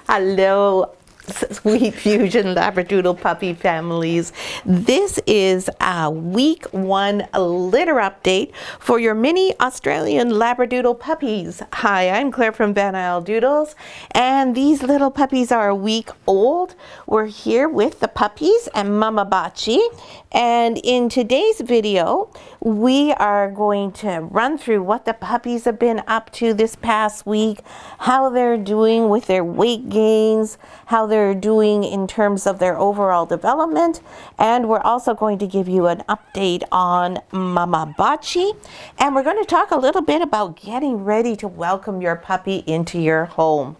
Hello, sweet fusion Labradoodle puppy families. This is a week 1 litter update for your mini Australian Labradoodle puppies. Hi, I'm Claire from Isle Doodles, and these little puppies are a week old. We're here with the puppies and Mama Baci, and in today's video we are going to run through what the puppies have been up to this past week, how they're doing with their weight gains, how they're doing in terms of their overall development, and we're also going to give you an update on Mama Baci, and we're going to talk a little bit about getting ready to welcome your puppy into your home.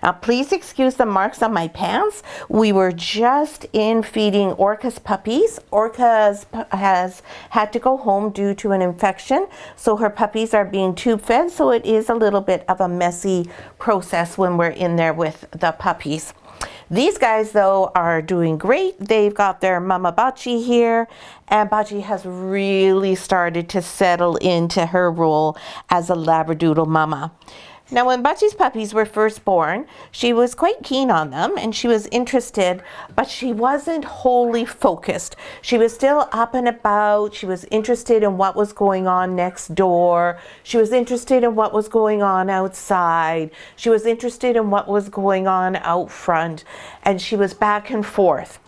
Now, please excuse the marks on my pants. We were just in feeding Orca's puppies. Orca has had to go home due to an infection, so her puppies are being tube fed, so it is a little bit of a messy process when we're in there with the puppies. These guys, though, are doing great. They've got their Mama Baci here, and Baci has really started to settle into her role as a Labradoodle mama. Now, when Baci's puppies were first born, she was quite keen on them and she was interested, but she wasn't wholly focused. She was still up and about. She was interested in what was going on next door. She was interested in what was going on outside. She was interested in what was going on out front, and she was back and forth.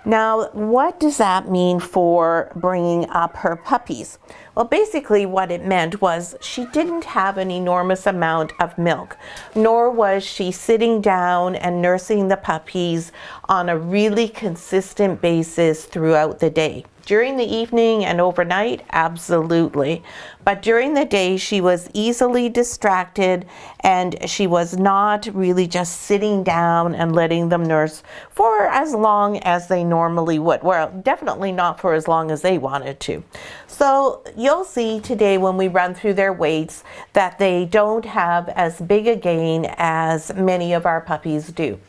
Now, what does that mean for bringing up her puppies? Well, basically what it meant was she didn't have an enormous amount of milk, nor was she sitting down and nursing the puppies on a really consistent basis throughout the day. During the evening and overnight, absolutely. But during the day, she was easily distracted and she was not really just sitting down and letting them nurse for as long as they normally would. Well, definitely not for as long as they wanted to. So you'll see today when we run through their weights that they don't have as big a gain as many of our puppies do.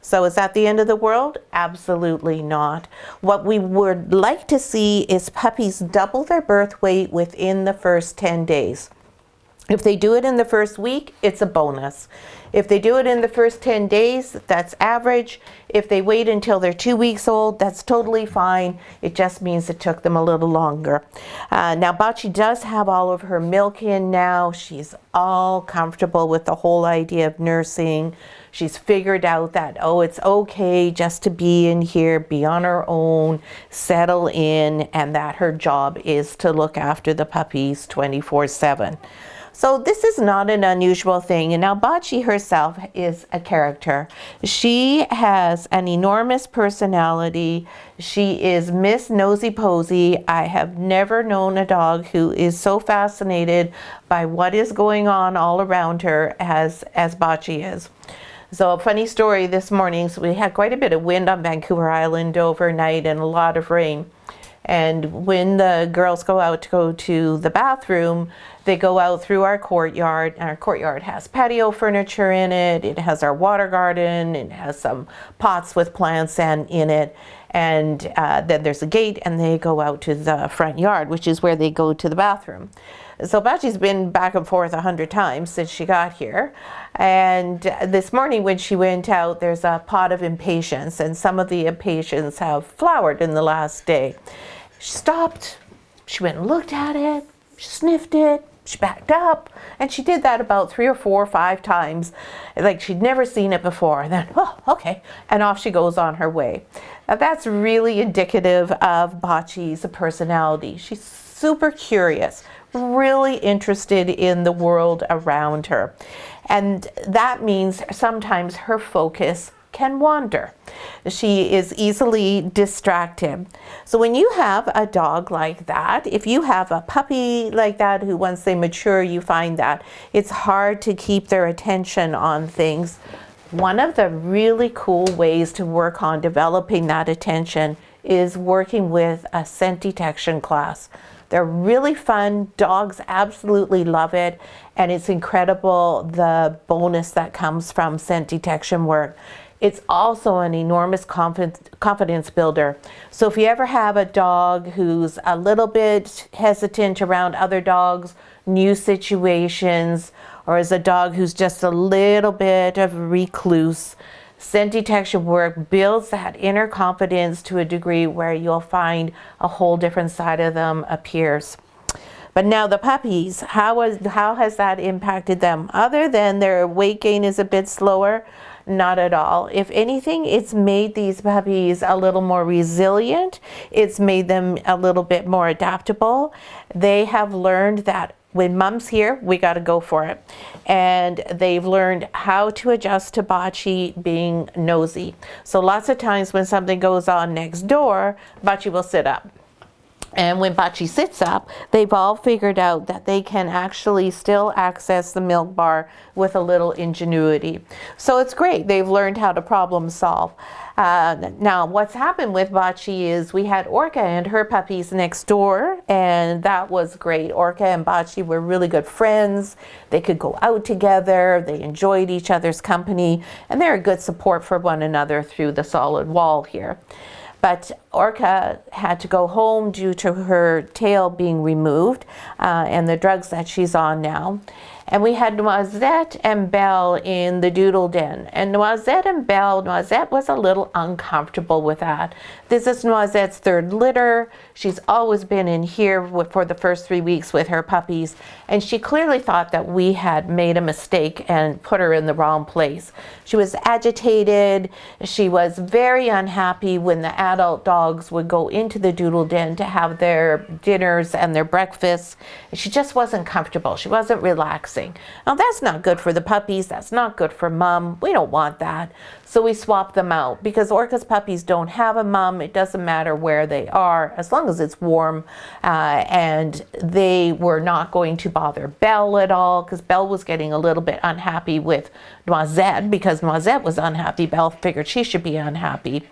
So is that the end of the world? Absolutely not. What we would like to see is puppies double their birth weight within the first 10 days. If they do it in the first week, it's a bonus. If they do it in the first 10 days, that's average. If they wait until they're 2 weeks old, that's totally fine. It just means it took them a little longer. Now, Baci does have all of her milk in now. She's all comfortable with the whole idea of nursing. She's figured out that, oh, it's okay just to be in here, be on her own, settle in, and that her job is to look after the puppies 24/7. So this is not an unusual thing. And now Baci herself is a character. She has an enormous personality. She is Miss Nosy Posy. I have never known a dog who is so fascinated by what is going on all around her as Baci is. So a funny story this morning, so we had quite a bit of wind on Vancouver Island overnight and a lot of rain. And when the girls go to the bathroom, they go out through our courtyard, and our courtyard has patio furniture in it. It has our water garden. It has some pots with plants in it. And then there's a gate, and they go out to the front yard, which is where they go to the bathroom. So Baci's been back and forth 100 times since she got here. And this morning when she went out, there's a pot of impatiens, and some of the impatiens have flowered in the last day. She stopped, she went and looked at it, she sniffed it, she backed up, and she did that about 3 or 4 or 5 times, like she'd never seen it before. And then, oh, okay, and off she goes on her way. Now that's really indicative of Baci's personality. She's super curious, really interested in the world around her. And that means sometimes her focus can wander. She is easily distracted. So when you have a dog like that, if you have a puppy like that who once they mature, you find that it's hard to keep their attention on things. One of the really cool ways to work on developing that attention is working with a scent detection class. They're really fun. Dogs absolutely love it. And it's incredible the bonus that comes from scent detection work. It's also an enormous confidence builder. So if you ever have a dog who's a little bit hesitant around other dogs, new situations, or is a dog who's just a little bit of a recluse, Scent detection work builds that inner confidence to a degree where you'll find a whole different side of them appears. But now the puppies, how has that impacted them? Other than their weight gain is a bit slower, not at all. If anything, it's made these puppies a little more resilient. It's made them a little bit more adaptable. They have learned that when mom's here, we got to go for it. And they've learned how to adjust to Bachi being nosy. So lots of times when something goes on next door, Bachi will sit up. And when Bachi sits up, they've all figured out that they can actually still access the milk bar with a little ingenuity. So it's great. They've learned how to problem solve. Now, what's happened with Bachi is we had Orca and her puppies next door, and that was great. Orca and Bachi were really good friends. They could go out together. They enjoyed each other's company, and they're a good support for one another through the solid wall here. But Orca had to go home due to her tail being removed and the drugs that she's on now. And we had Noisette and Belle in the doodle den. And Noisette was a little uncomfortable with that. This is Noisette's third litter. She's always been in here for the first 3 weeks with her puppies. And she clearly thought that we had made a mistake and put her in the wrong place. She was agitated. She was very unhappy when the adult dogs would go into the doodle den to have their dinners and their breakfasts. She just wasn't comfortable. She wasn't relaxing. Now that's not good for the puppies. That's not good for mom. We don't want that. So we swapped them out because Orca's puppies don't have a mom. It doesn't matter where they are as long as it's warm. And they were not going to bother Belle at all because Belle was getting a little bit unhappy with Noisette because Noisette was unhappy. Belle figured she should be unhappy.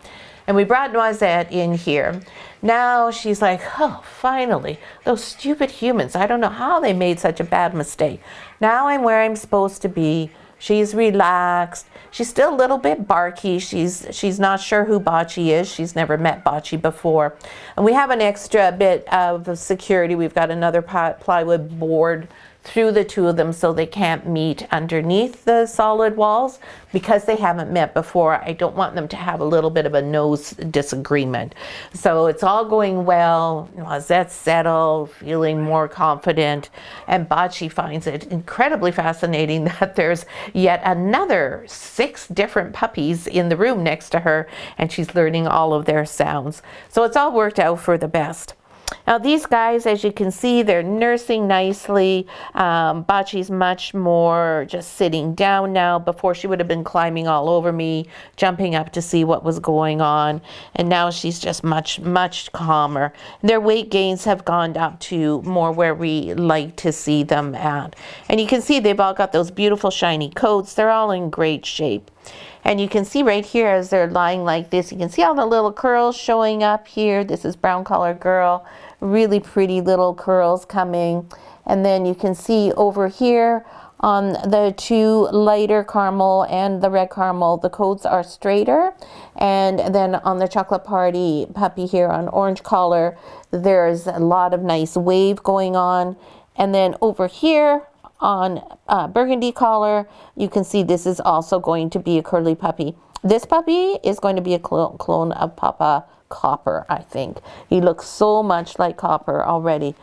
And we brought Noisette in here. Now she's like, oh, finally, those stupid humans. I don't know how they made such a bad mistake. Now I'm where I'm supposed to be. She's relaxed. She's still a little bit barky. She's not sure who Bachi is. She's never met Bachi before. And we have an extra bit of security. We've got another plywood board through the two of them so they can't meet underneath the solid walls because they haven't met before. I don't want them to have a little bit of a nose disagreement. So it's all going well. Noisette's settled, feeling more confident, and Bachi finds it incredibly fascinating that there's yet another 6 different puppies in the room next to her, and she's learning all of their sounds. So it's all worked out for the best. Now these guys, as you can see, they're nursing nicely. Bachi's much more just sitting down now. Before she would have been climbing all over me, jumping up to see what was going on. And now she's just much calmer. Their weight gains have gone up to more where we like to see them at. And you can see they've all got those beautiful shiny coats. They're all in great shape. And you can see right here as they're lying like this, you can see all the little curls showing up here. This is brown collar girl, really pretty little curls coming. And then you can see over here on the 2 lighter caramel and the red caramel, the coats are straighter. And then on the chocolate party puppy here on orange collar, there's a lot of nice wave going on. And then over here on burgundy collar, you can see this is also going to be a curly puppy. This puppy is going to be a clone of Papa Copper, I think. He looks so much like Copper already.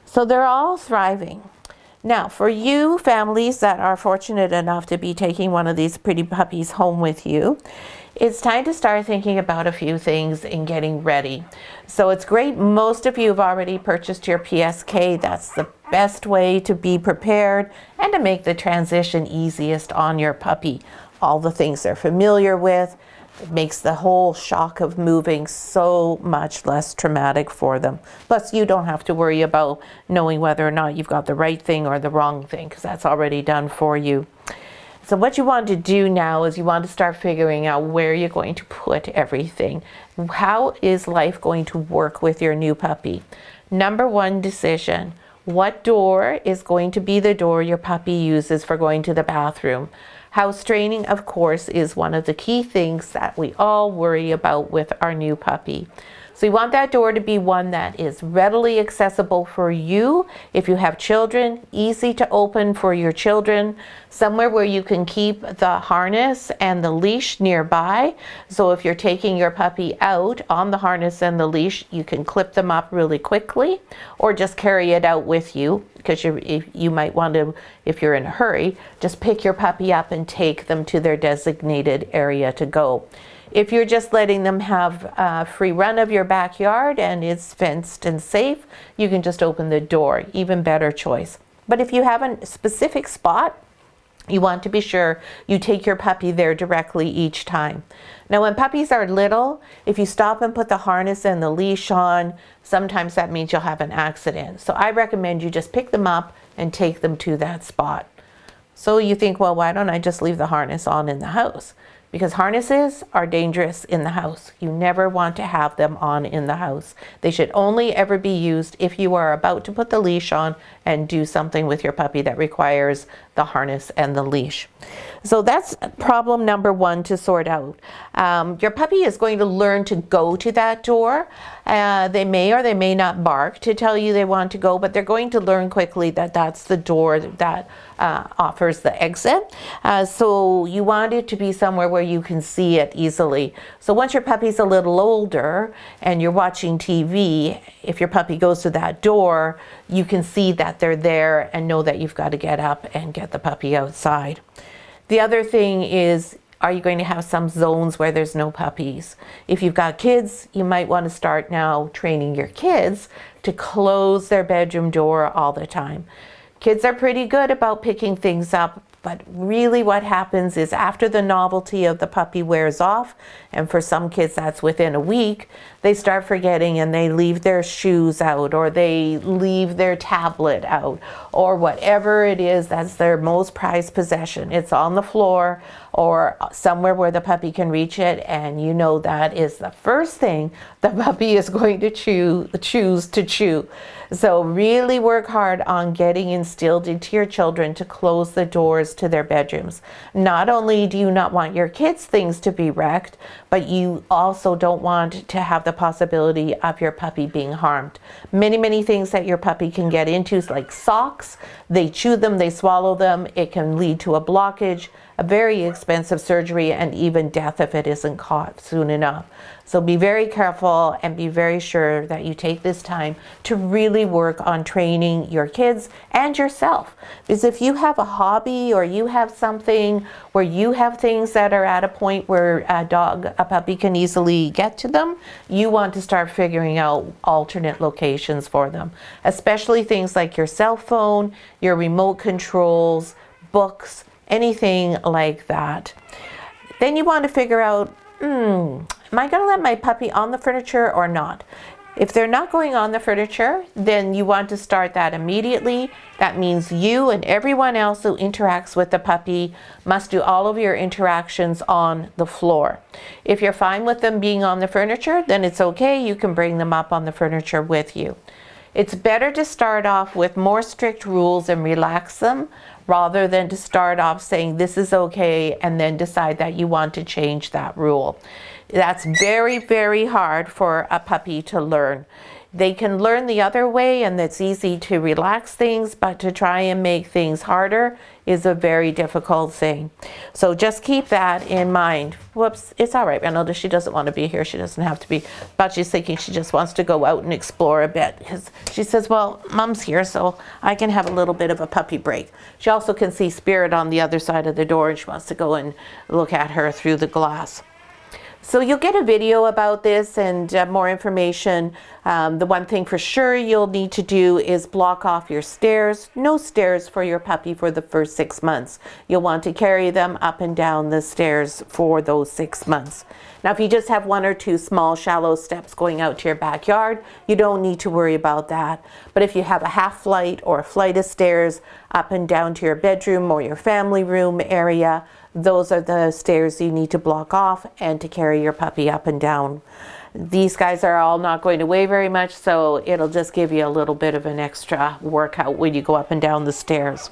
So they're all thriving. Now, for you families that are fortunate enough to be taking one of these pretty puppies home with you, it's time to start thinking about a few things and getting ready. So it's great. Most of you have already purchased your PSK. That's the best way to be prepared and to make the transition easiest on your puppy. All the things they're familiar with. It makes the whole shock of moving so much less traumatic for them. Plus, you don't have to worry about knowing whether or not you've got the right thing or the wrong thing, because that's already done for you. So what you want to do now is you want to start figuring out where you're going to put everything. How is life going to work with your new puppy? Number 1 decision. What door is going to be the door your puppy uses for going to the bathroom? House training, of course, is one of the key things that we all worry about with our new puppy. So you want that door to be one that is readily accessible for you. If you have children, easy to open for your children, somewhere where you can keep the harness and the leash nearby. So if you're taking your puppy out on the harness and the leash, you can clip them up really quickly, or just carry it out with you, because you might want to, if you're in a hurry, just pick your puppy up and take them to their designated area to go. If you're just letting them have a free run of your backyard and it's fenced and safe, you can just open the door, even better choice. But if you have a specific spot, you want to be sure you take your puppy there directly each time. Now, when puppies are little, if you stop and put the harness and the leash on, sometimes that means you'll have an accident. So I recommend you just pick them up and take them to that spot. So you think, well, why don't I just leave the harness on in the house? Because harnesses are dangerous in the house. You never want to have them on in the house. They should only ever be used if you are about to put the leash on and do something with your puppy that requires the harness and the leash. So that's problem number one to sort out. Your puppy is going to learn to go to that door. They may or they may not bark to tell you they want to go, but they're going to learn quickly that that's the door that offers the exit. So you want it to be somewhere where you can see it easily. So once your puppy's a little older and you're watching TV, if your puppy goes to that door, you can see that they're there and know that you've got to get up and get the puppy outside. The other thing is, are you going to have some zones where there's no puppies? If you've got kids, you might want to start now training your kids to close their bedroom door all the time. Kids are pretty good about picking things up, but really what happens is after the novelty of the puppy wears off, and for some kids that's within a week, they start forgetting and they leave their shoes out, or they leave their tablet out, or whatever it is that's their most prized possession. It's on the floor or somewhere where the puppy can reach it, and you know that is the first thing the puppy is going to choose to chew. So really work hard on getting instilled into your children to close the doors to their bedrooms. Not only do you not want your kids' things to be wrecked, but you also don't want to have the possibility of your puppy being harmed. Many things that your puppy can get into, like socks, they chew them, they swallow them, it can lead to a blockage, a very expensive surgery, and even death if it isn't caught soon enough. So be very careful and be very sure that you take this time to really work on training your kids and yourself. Because if you have a hobby or you have something where you have things that are at a point where a puppy can easily get to them, you want to start figuring out alternate locations for them. Especially things like your cell phone, your remote controls, books, anything like that. Then you want to figure out, am I going to let my puppy on the furniture or not? If they're not going on the furniture, then you want to start that immediately. That means you and everyone else who interacts with the puppy must do all of your interactions on the floor. If you're fine with them being on the furniture, then it's okay. You can bring them up on the furniture with you. It's better to start off with more strict rules and relax them, rather than to start off saying this is okay and then decide that you want to change that rule. That's very hard for a puppy to learn. They can learn the other way, and it's easy to relax things, but to try and make things harder is a very difficult thing. So just keep that in mind. Whoops, it's all right, Reynolda. She doesn't want to be here. She doesn't have to be. But she's thinking she just wants to go out and explore a bit, because she says, well, Mom's here, so I can have a little bit of a puppy break. She also can see Spirit on the other side of the door, and she wants to go and look at her through the glass. So you'll get a video about this and more information. The one thing for sure you'll need to do is block off your stairs. No stairs for your puppy for the first 6 months. You'll want to carry them up and down the stairs for those 6 months. Now, if you just have 1 or 2 small, shallow steps going out to your backyard, you don't need to worry about that. But if you have a half flight or a flight of stairs up and down to your bedroom or your family room area, those are the stairs you need to block off and to carry your puppy up and down. These guys are all not going to weigh very much, so it'll just give you a little bit of an extra workout when you go up and down the stairs.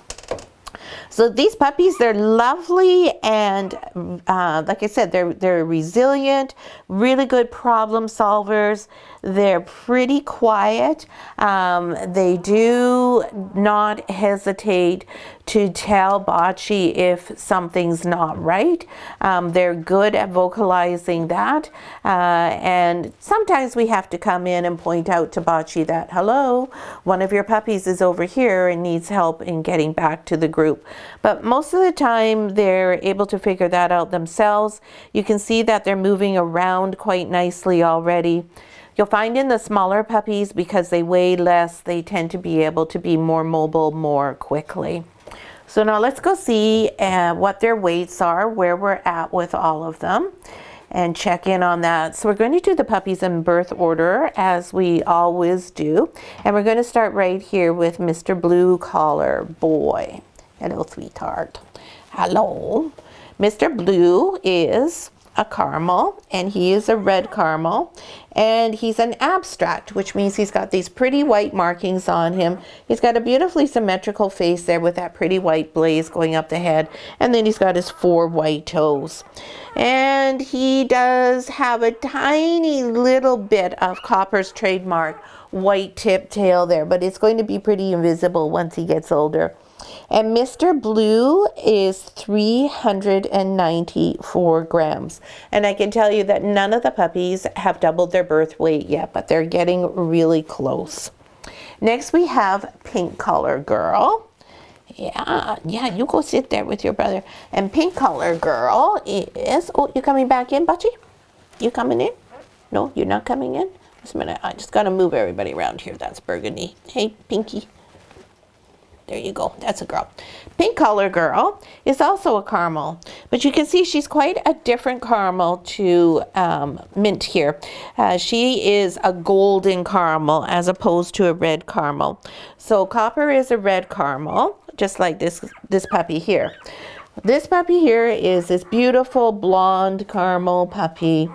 So these puppies, they're lovely, and like I said, they're resilient, really good problem solvers. They're pretty quiet. They do not hesitate to tell Bachi if something's not right. They're good at vocalizing that, and sometimes we have to come in and point out to Bachi that, hello, one of your puppies is over here and needs help in getting back to the group. But most of the time they're able to figure that out themselves. You can see that they're moving around quite nicely already. You'll find in the smaller puppies, because they weigh less, they tend to be able to be more mobile more quickly. So now let's go see what their weights are, where we're at with all of them, and check in on that. So we're going to do the puppies in birth order, as we always do. And we're going to start right here with Mr. Blue Collar Boy. Hello, sweetheart. Hello. Mr. Blue is a caramel, and he is a red caramel, and he's an abstract, which means he's got these pretty white markings on him. He's got a beautifully symmetrical face there with that pretty white blaze going up the head, and then he's got his 4 white toes. And he does have a tiny little bit of Copper's trademark white tip tail there, but it's going to be pretty invisible once he gets older. And Mr. Blue is 394 grams. And I can tell you that none of the puppies have doubled their birth weight yet, but they're getting really close. Next we have Pink Collar Girl. Yeah, you go sit there with your brother. And Pink Collar Girl is, oh, you coming back in, Bachi? You coming in? No, you're not coming in? Just a minute, I just gotta move everybody around here. That's Burgundy. Hey, Pinky. There you go, that's a girl. Pink Collar Girl is also a caramel, but you can see she's quite a different caramel to Mint here. She is a golden caramel as opposed to a red caramel. So Copper is a red caramel, just like this puppy here. This puppy here is this beautiful blonde caramel puppy.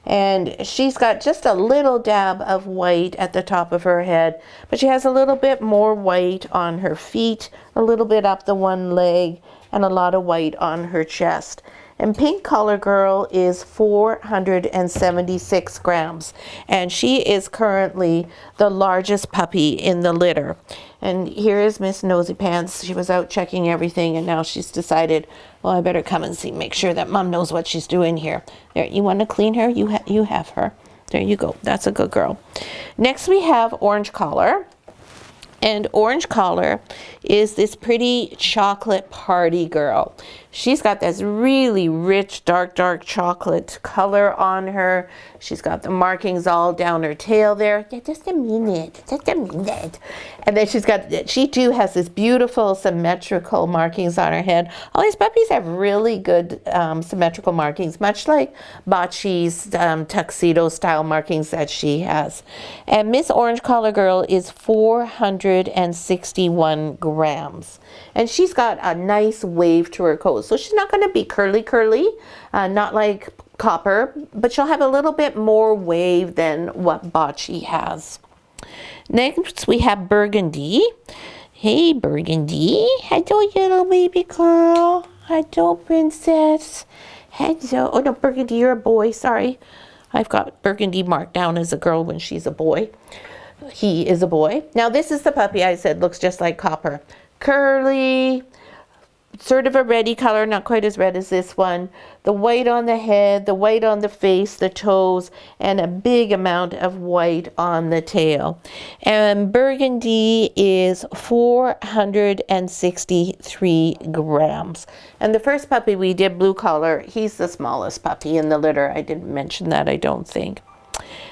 And she's got just a little dab of white at the top of her head, but she has a little bit more white on her feet, a little bit up the one leg, and a lot of white on her chest. And Pink Collar Girl is 476 grams, and she is currently the largest puppy in the litter. And here is Miss Nosy Pants. She was out checking everything, and now she's decided, well, I better come and see, make sure that Mom knows what she's doing here. There, you want to clean her? You have her. There you go. That's a good girl. Next we have Orange Collar. And Orange Collar is this pretty chocolate party girl. She's got this really rich, dark chocolate color on her. She's got the markings all down her tail there. Yeah, just a minute. And then she too has this beautiful symmetrical markings on her head. All these puppies have really good symmetrical markings, much like Bachi's tuxedo style markings that she has. And Miss Orange Collar Girl is 461 grams. And she's got a nice wave to her coat. So she's not going to be curly, not like Copper, but she'll have a little bit more wave than what Bachi has. Next we have Burgundy. Hey Burgundy, hello little baby girl. Hello princess. Hello, oh no, Burgundy, you're a boy, sorry. I've got Burgundy marked down as a girl when she's a boy. He is a boy. Now this is the puppy I said looks just like Copper. Curly, sort of a reddy color, not quite as red as this one. The white on the head, the white on the face, the toes, and a big amount of white on the tail. And Burgundy is 463 grams. And the first puppy we did, Blue Collar, he's the smallest puppy in the litter. I didn't mention that, I don't think.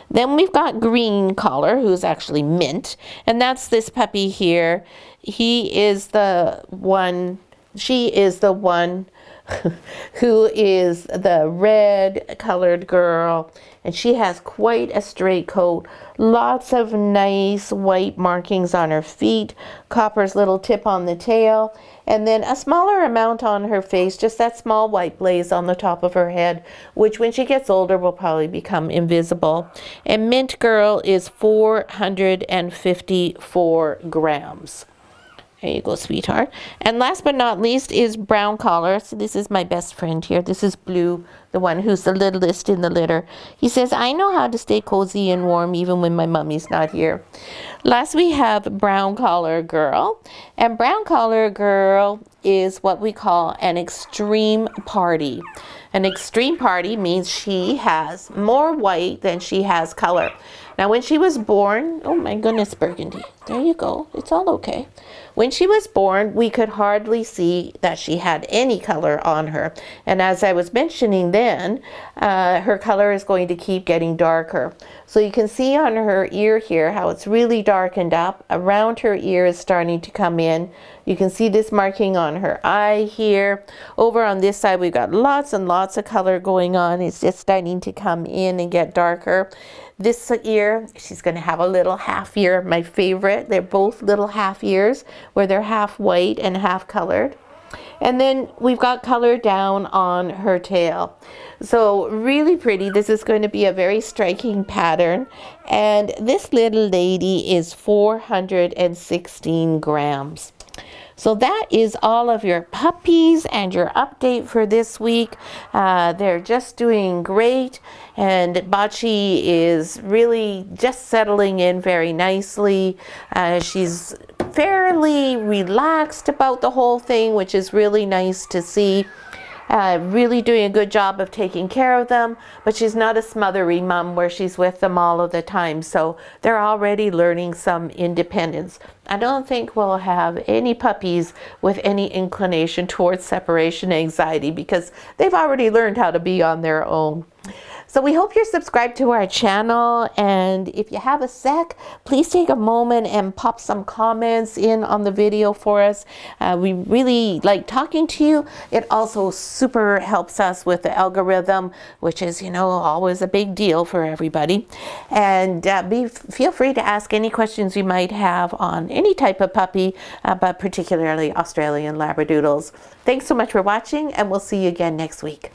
Then we've got Green Collar, who's actually Mint, and that's this puppy here. He is the one, she is the one who is the red colored girl, and she has quite a straight coat, lots of nice white markings on her feet, Copper's little tip on the tail, and then a smaller amount on her face, just that small white blaze on the top of her head, which when she gets older will probably become invisible. And Mint Girl is 454 grams. There you go, sweetheart. And last but not least is brown collar. So this is my best friend here. This is Blue, the one who's the littlest in the litter. He says, I know how to stay cozy and warm even when my mummy's not here. Last we have brown collar girl. And brown collar girl is what we call an extreme party. An extreme party means she has more white than she has color. Now when she was born, oh my goodness, Burgundy, there you go, it's all okay. When she was born, we could hardly see that she had any color on her. And as I was mentioning then, her color is going to keep getting darker. So you can see on her ear here how it's really darkened up. Around her ear is starting to come in. You can see this marking on her eye here. Over on this side, we've got lots and lots of color going on. It's just starting to come in and get darker. This ear, she's going to have a little half ear, my favorite. They're both little half ears where they're half white and half colored. And then we've got color down on her tail. So really pretty. This is going to be a very striking pattern. And this little lady is 416 grams. So that is all of your puppies and your update for this week. They're just doing great, and Bachi is really just settling in very nicely. She's fairly relaxed about the whole thing, which is really nice to see. Really doing a good job of taking care of them, but she's not a smothery mom where she's with them all of the time. So they're already learning some independence. I don't think we'll have any puppies with any inclination towards separation anxiety because they've already learned how to be on their own. So we hope you're subscribed to our channel, and if you have a sec, please take a moment and pop some comments in on the video for us. We really like talking to you. It also super helps us with the algorithm, which is, you know, always a big deal for everybody. And feel free to ask any questions you might have on any type of puppy, but particularly Australian Labradoodles. Thanks so much for watching, and we'll see you again next week.